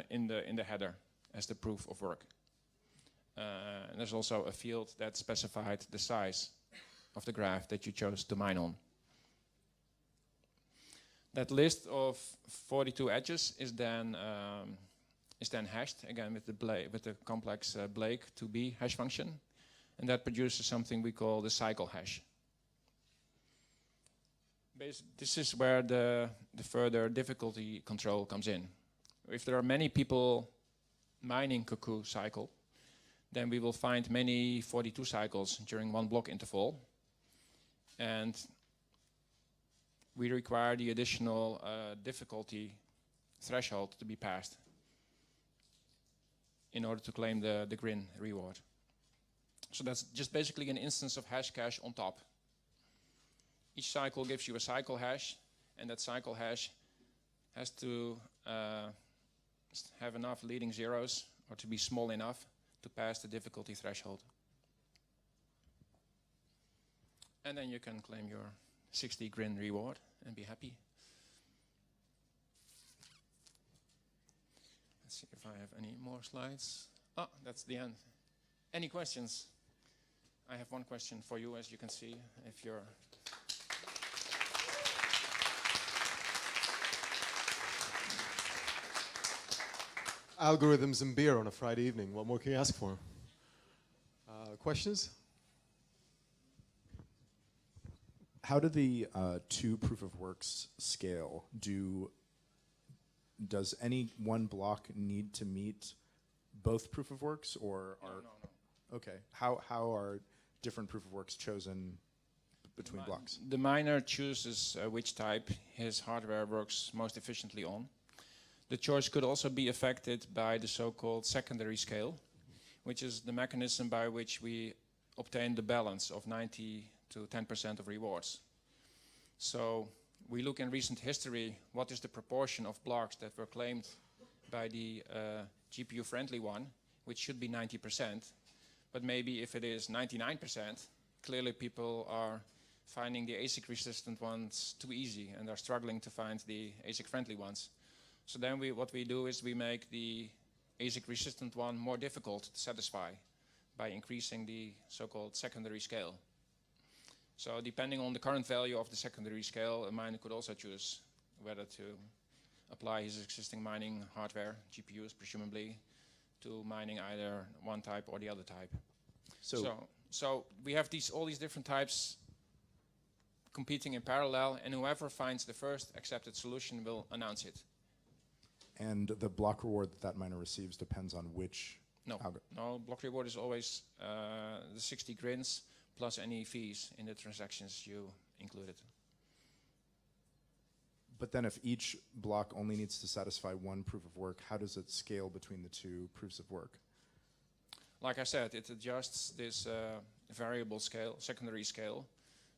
in the header as the proof of work. And there's also a field that specified the size of the graph that you chose to mine on. That list of 42 edges is then hashed again with the complex Blake2b hash function, and that produces something we call the cycle hash. This is where the further difficulty control comes in. If there are many people mining Cuckoo cycle, then we will find many 42 cycles during one block interval, and we require the additional difficulty threshold to be passed in order to claim the Grin reward. So that's just basically an instance of Hashcash on top. Each cycle gives you a cycle hash, and that cycle hash has to have enough leading zeros or to be small enough to pass the difficulty threshold. And then you can claim your 60 Grin reward and be happy. Let's see if I have any more slides. Oh, that's the end. Any questions? I have one question for you, as you can see, if you're... Algorithms and beer on a Friday evening. What more can you ask for? Questions? How do the two proof of works scale? Does any one block need to meet both proof of works, or are No. okay? How are different proof of works chosen between blocks? The miner chooses which type his hardware works most efficiently on. The choice could also be affected by the so-called secondary scale, which is the mechanism by which we obtain the balance of 90 to 10% of rewards. So we look in recent history, what is the proportion of blocks that were claimed by the GPU-friendly one, which should be 90%. But maybe if it is 99%, clearly people are finding the ASIC-resistant ones too easy and are struggling to find the ASIC-friendly ones. So then what we do is we make the ASIC-resistant one more difficult to satisfy by increasing the so-called secondary scale. So depending on the current value of the secondary scale, a miner could also choose whether to apply his existing mining hardware, GPUs presumably, to mining either one type or the other type. So we have all these different types competing in parallel, and whoever finds the first accepted solution will announce it. And the block reward that miner receives depends on which No, block reward is always the 60 grins plus any fees in the transactions you included. But then if each block only needs to satisfy one proof of work, how does it scale between the two proofs of work? Like I said, it adjusts this variable scale, secondary scale,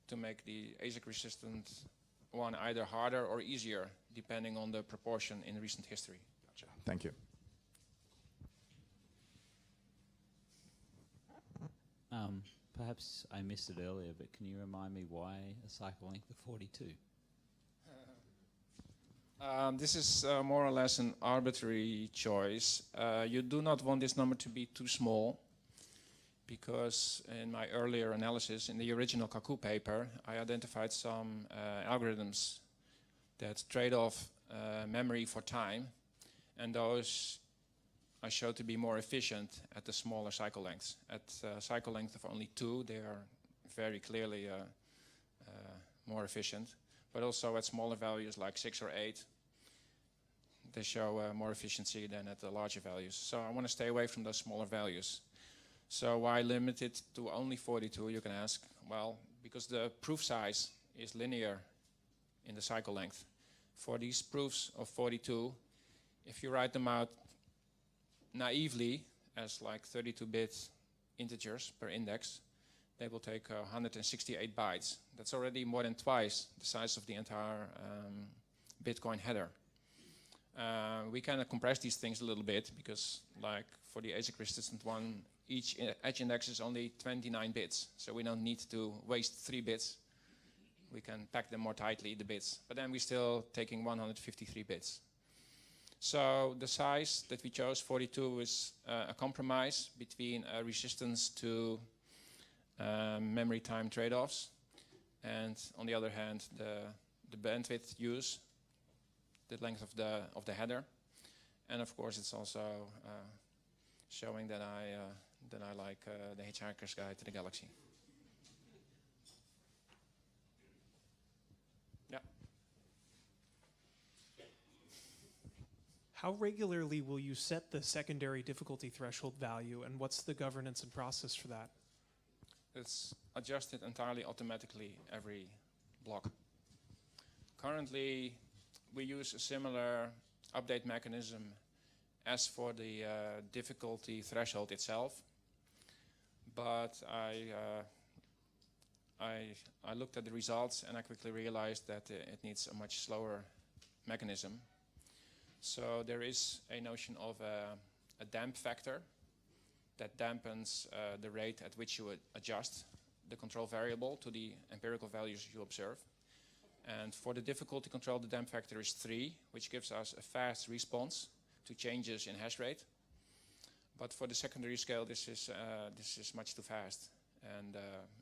to make the ASIC-resistant one either harder or easier, depending on the proportion in recent history. Gotcha. Thank you. Perhaps I missed it earlier, but can you remind me why a cycle length of 42? This is more or less an arbitrary choice. You do not want this number to be too small, because in my earlier analysis, in the original Cuckoo paper, I identified some algorithms that trade off memory for time, and those I showed to be more efficient at the smaller cycle lengths. At cycle length of only 2, they are very clearly more efficient, but also at smaller values like 6 or 8, they show more efficiency than at the larger values. So I want to stay away from those smaller values. So why limit it to only 42, you can ask? Well, because the proof size is linear in the cycle length. For these proofs of 42, if you write them out naively as like 32-bit integers per index, they will take 168 bytes. That's already more than twice the size of the entire Bitcoin header. We kind of compress these things a little bit because, like for the ASIC-resistant one, each edge index is only 29 bits, so we don't need to waste 3 bits. We can pack them more tightly, the bits, but then we're still taking 153 bits. So the size that we chose, 42, is a compromise between a resistance to memory time trade-offs, and on the other hand, the bandwidth use, the length of the header, and of course it's also showing that I like the Hitchhiker's Guide to the Galaxy. Yeah. How regularly will you set the secondary difficulty threshold value, and what's the governance and process for that? It's adjusted entirely automatically every block. Currently, we use a similar update mechanism as for the difficulty threshold itself, but I looked at the results and I quickly realized that it needs a much slower mechanism. So there is a notion of a damp factor that dampens the rate at which you would adjust the control variable to the empirical values you observe. And for the difficulty control, the damp factor is 3, which gives us a fast response to changes in hash rate. But for the secondary scale, this is much too fast. And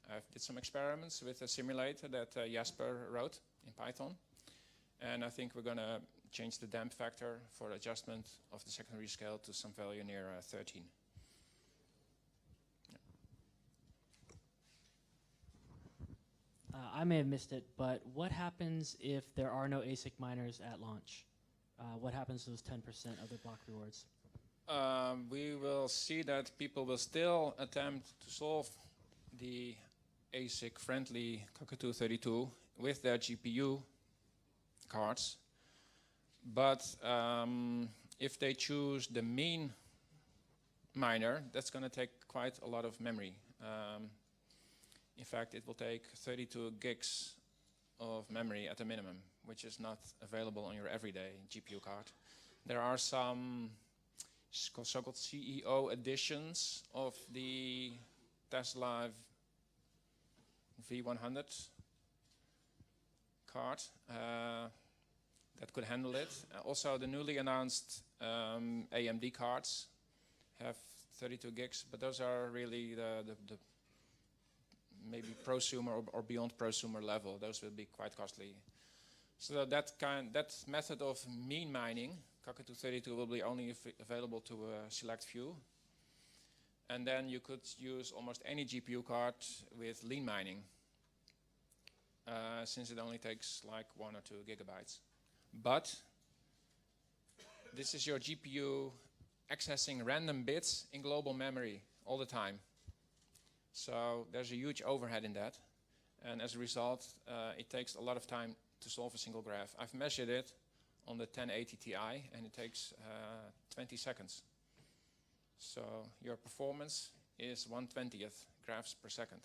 I did some experiments with a simulator that Jasper wrote in Python. And I think we're going to change the damp factor for adjustment of the secondary scale to some value near 13. I may have missed it, but what happens if there are no ASIC miners at launch? What happens to those 10% of the block rewards? We will see that people will still attempt to solve the ASIC-friendly Cuckoo 32 with their GPU cards. But if they choose the mean miner, that's going to take quite a lot of memory. In fact, it will take 32 gigs of memory at a minimum, which is not available on your everyday GPU card. There are some so-called CEO editions of the Tesla V100 card that could handle it. Also, the newly announced AMD cards have 32 gigs, but those are really the maybe prosumer or beyond prosumer level. Those will be quite costly. So that method of mean mining, Cuckoo 32, will be only available to a select few. And then you could use almost any GPU card with lean mining, since it only takes like 1 or 2 gigabytes. But this is your GPU accessing random bits in global memory all the time. So there's a huge overhead in that. And as a result, it takes a lot of time to solve a single graph. I've measured it on the 1080 Ti, and it takes 20 seconds. So your performance is 1/20th graphs per second.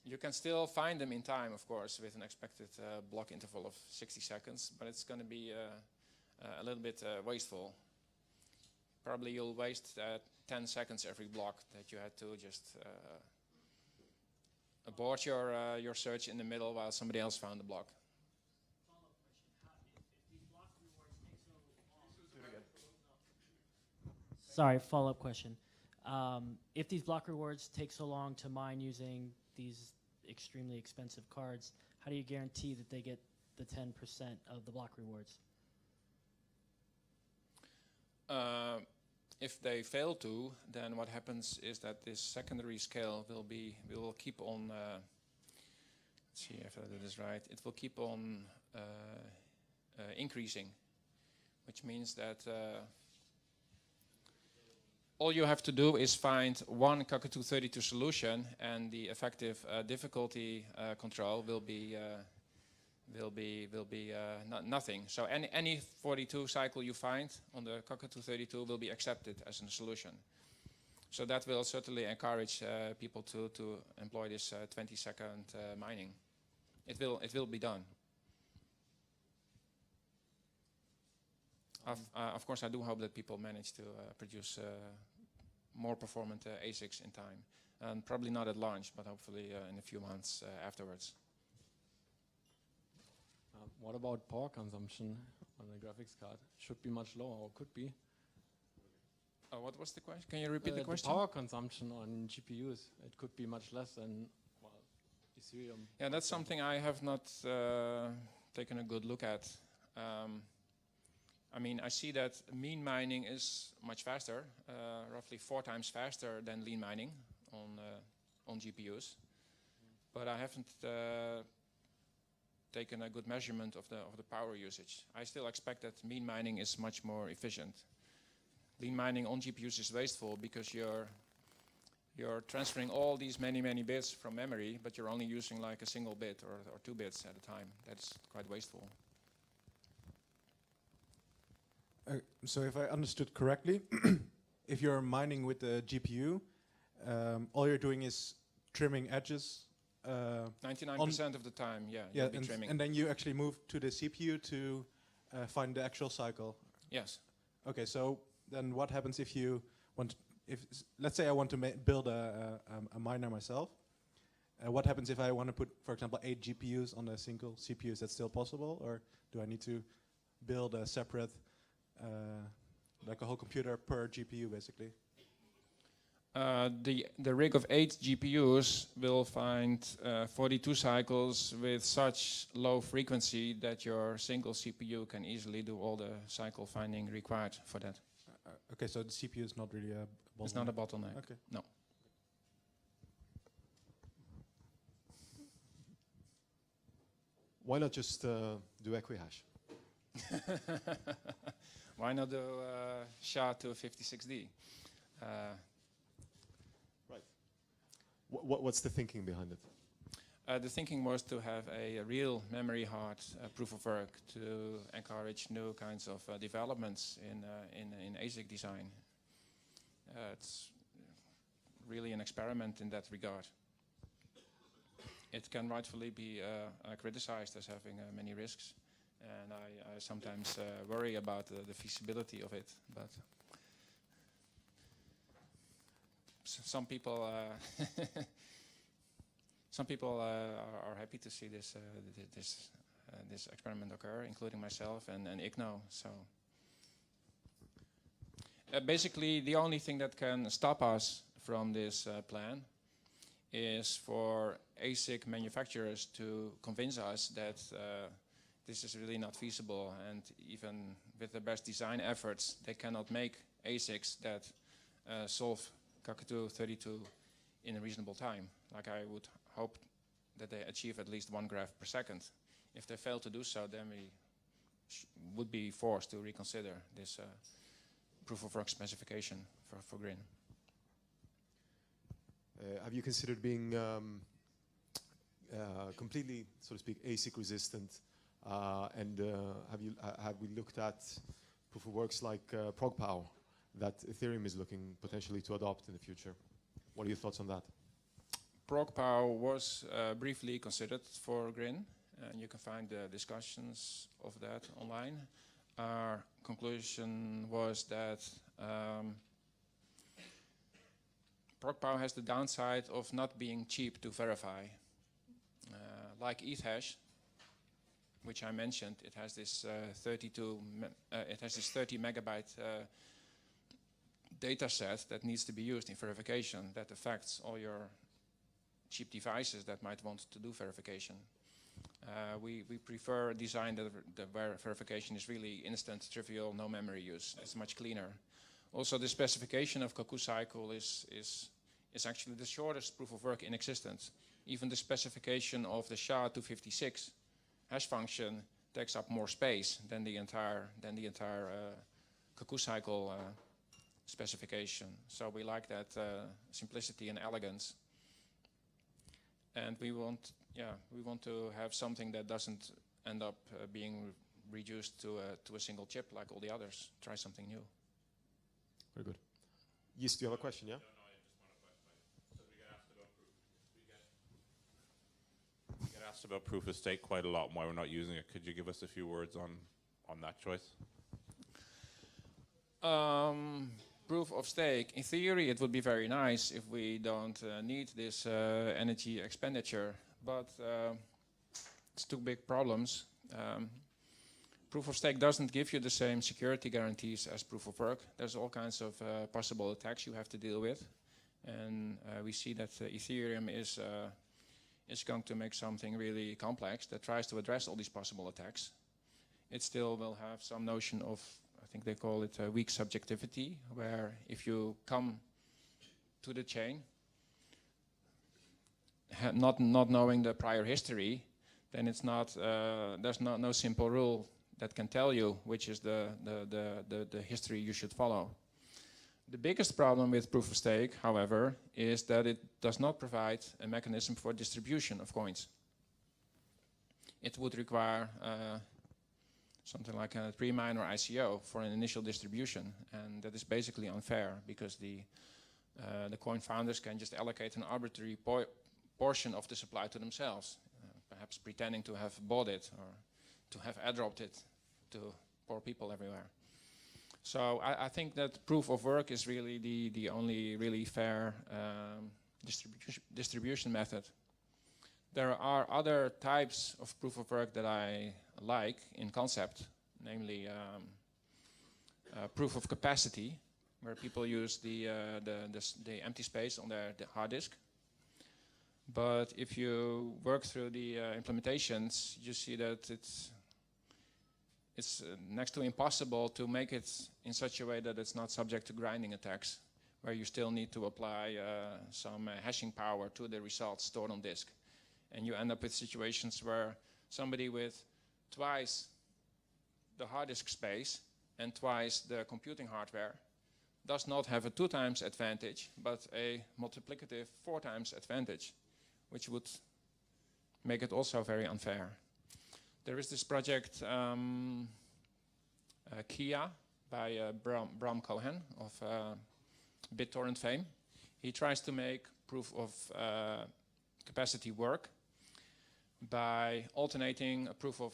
You can still find them in time, of course, with an expected block interval of 60 seconds, but it's going to be a little bit wasteful. Probably you'll waste 10 seconds every block that you had to just abort your search in the middle while somebody else found the block. Sorry, follow-up question. If these block rewards take so long to mine using these extremely expensive cards, how do you guarantee that they get the 10% of the block rewards? If they fail to, then what happens is that this secondary scale will keep on, let's see if I did this right, it will keep on increasing, which means that all you have to do is find one Cuckoo 32 solution, and the effective difficulty control will be nothing. So any 42 cycle you find on the Cuckoo 32 will be accepted as a solution. So that will certainly encourage people to employ this 20-second mining. It will be done. Of course, I do hope that people manage to produce more performant ASICs in time, and probably not at launch, but hopefully in a few months afterwards. What about power consumption on the graphics card? Should be much lower, or could be. What was the question? Can you repeat the question? The power consumption on GPUs, it could be much less than Ethereum. Yeah, that's something I have not taken a good look at. I mean, I see that mean mining is much faster, roughly 4 times faster than lean mining on GPUs. But I haven't taken a good measurement of the power usage. I still expect that mean mining is much more efficient. Lean mining on GPUs is wasteful because you're transferring all these many bits from memory, but you're only using like a single bit or 2 bits at a time. That's quite wasteful. So if I understood correctly, if you're mining with the GPU, all you're doing is trimming edges. 99% of the time, yeah, you'll be trimming. And then you actually move to the CPU to find the actual cycle. Yes. Okay, so then what happens if you want? Let's say I want to build a miner myself. What happens if I want to put, for example, 8 GPUs on a single CPU? Is that still possible, or do I need to build a separate, like a whole computer per GPU, basically? The rig of 8 GPUs will find 42 cycles with such low frequency that your single CPU can easily do all the cycle finding required for that. Okay, so the CPU is not really a bottleneck. It's not a bottleneck. Okay. No. Why not just do equihash? Why not do SHA-256D? Right. What's the thinking behind it? The thinking was to have a real memory hard proof of work to encourage new kinds of developments in ASIC design. It's really an experiment in that regard. It can rightfully be criticized as having many risks, and I sometimes worry about the feasibility of it. But some people are happy to see this this experiment occur, including myself and IGNO. So basically, the only thing that can stop us from this plan is for ASIC manufacturers to convince us that this is really not feasible, and even with the best design efforts, they cannot make ASICs that solve Cuckoo 32 in a reasonable time. Like I would hope that they achieve at least 1 graph per second. If they fail to do so, then we would be forced to reconsider this proof of work specification for Grin. Have you considered being completely, so to speak, ASIC resistant? And have we looked at proof of works like POW that Ethereum is looking potentially to adopt in the future? What are your thoughts on that? POW was briefly considered for Grin, and you can find the discussions of that online. Our conclusion was that POW has the downside of not being cheap to verify. Like ETHASH, which I mentioned, it has this 30 megabyte data set that needs to be used in verification that affects all your cheap devices that might want to do verification. We prefer a design where verification is really instant, trivial, no memory use. It's much cleaner. Also, the specification of Cuckoo Cycle is actually the shortest proof of work in existence. Even the specification of the SHA-256 hash function takes up more space than the entire Cuckoo Cycle specification. So we like that simplicity and elegance. And we want to have something that doesn't end up being reduced to a single chip like all the others. Try something new. Very good. Yes, do you have a question, yeah? We get asked about proof of stake quite a lot and why we're not using it. Could you give us a few words on that choice? Proof of stake. In theory, it would be very nice if we don't need this energy expenditure, but it's two big problems. Proof of stake doesn't give you the same security guarantees as proof of work. There's all kinds of possible attacks you have to deal with, and we see that Ethereum is going to make something really complex that tries to address all these possible attacks. It still will have some notion of, I think they call it weak subjectivity, where if you come to the chain, not knowing the prior history, then it's not there's no simple rule that can tell you which is the history you should follow. The biggest problem with proof of stake, however, is that it does not provide a mechanism for distribution of coins. It would require something like a pre-mine or ICO for an initial distribution, and that is basically unfair because the coin founders can just allocate an arbitrary portion of the supply to themselves, perhaps pretending to have bought it or to have airdropped it to poor people everywhere. So I think that proof of work is really the only really fair distribution method. There are other types of proof of work that I like in concept, namely proof of capacity, where people use the empty space on the hard disk. But if you work through the implementations, you see that it's next to impossible to make it in such a way that it's not subject to grinding attacks, where you still need to apply some hashing power to the results stored on disk. And you end up with situations where somebody with twice the hard disk space and twice the computing hardware does not have a 2 times advantage, but a multiplicative 4 times advantage, which would make it also very unfair. There is this project Kia by Bram Cohen of BitTorrent fame. He tries to make proof of capacity work by alternating a proof of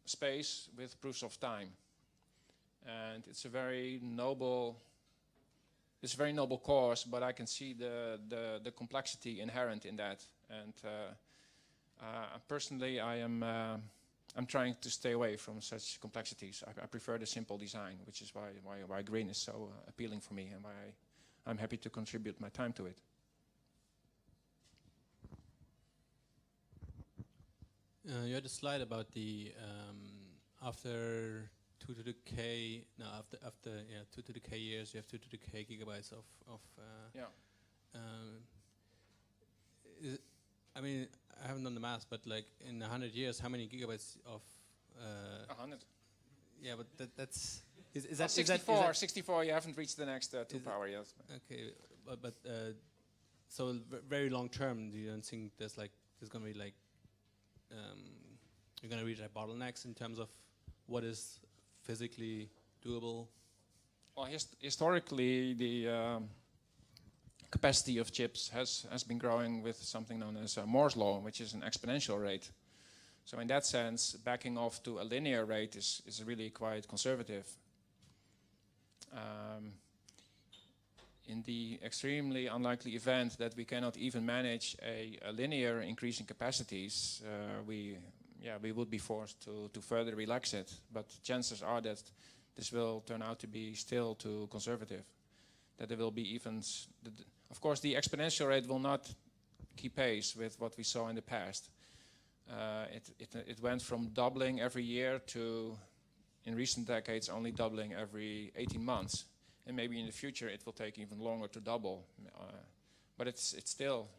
space with proofs of time. And it's a very noble cause, but I can see the complexity inherent in that. And personally, I'm trying to stay away from such complexities. I prefer the simple design, which is why Grin is so appealing for me, and why I'm happy to contribute my time to it. You had a slide about the after 2 to the k. No, after 2 to the k years, you have 2 to the k gigabytes of. I mean, I haven't done the math, but like in 100 years, how many gigabytes of? 100. Yeah, but that's is Well, that 64? Is that 64. You haven't reached the next 2 power yet. okay? But so very long term, you don't think there's going to be like you're going to reach like bottlenecks in terms of what is physically doable? Well, historically, the capacity of chips has been growing with something known as Moore's law, which is an exponential rate. So in that sense, backing off to a linear rate is really quite conservative. In the extremely unlikely event that we cannot even manage a linear increase in capacities, we would be forced to further relax it. But chances are that this will turn out to be still too conservative. That there will be even, of course, the exponential rate will not keep pace with what we saw in the past. It went from doubling every year to, in recent decades, only doubling every 18 months. And maybe in the future it will take even longer to double. But it's still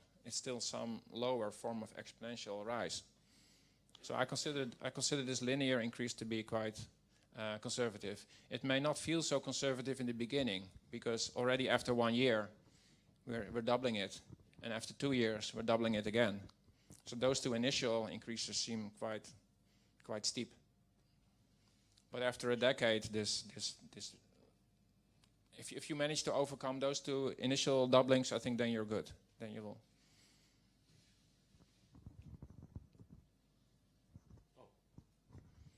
some lower form of exponential rise. So I consider this linear increase to be quite conservative. It may not feel so conservative in the beginning, because already after 1 year we're doubling it, and after 2 years we're doubling it again. So those two initial increases seem quite steep. But after a decade, if you manage to overcome those two initial doublings, I think then you're good. Then you will.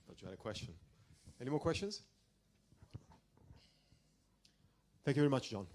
Thought you had a question. Any more questions? Thank you very much, John.